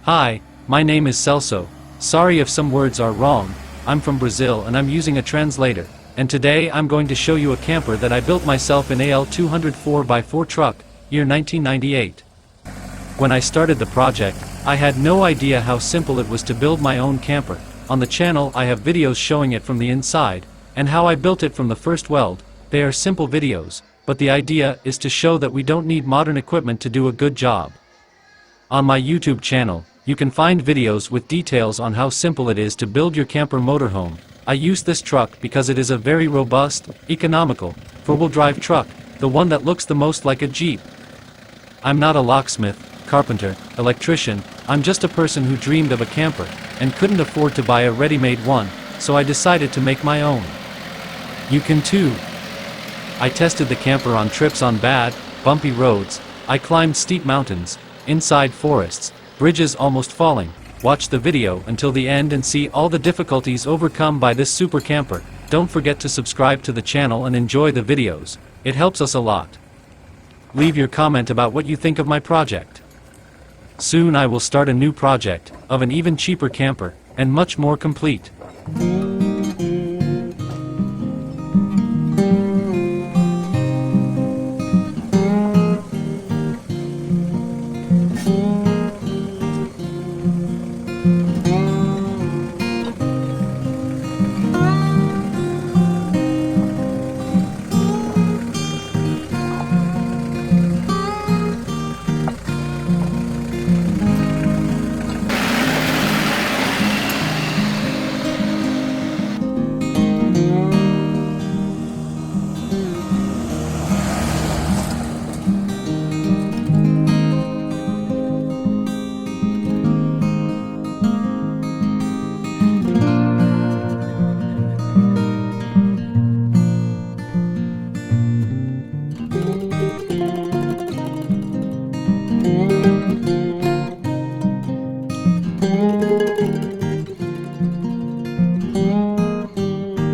Hi, my name is Celso. Sorry if some words are wrong. I'm from Brazil and I'm using a translator. And today I'm going to show you a camper that I built myself in AL 204x4 truck, year 1998. When I started the project, I had no idea how simple it was to build my own camper. On the channel I have videos showing it from the inside, and how I built it from the first weld. They are simple videos, but the idea is to show that we don't need modern equipment to do a good job. On my YouTube channel, you can find videos with details on how simple it is to build your camper motorhome. I use this truck because it is a very robust, economical, four-wheel drive truck, the one that looks the most like a Jeep. I'm not a locksmith, carpenter, electrician, I'm just a person who dreamed of a camper, and couldn't afford to buy a ready-made one, so I decided to make my own. You can too. I tested the camper on trips on bad, bumpy roads, I climbed steep mountains, inside forests, bridges almost falling. Watch the video until the end and see all the difficulties overcome by this super camper. Don't forget to subscribe to the channel and enjoy the videos, it helps us a lot. Leave your comment about what you think of my project. Soon I will start a new project, of an even cheaper camper, and much more complete.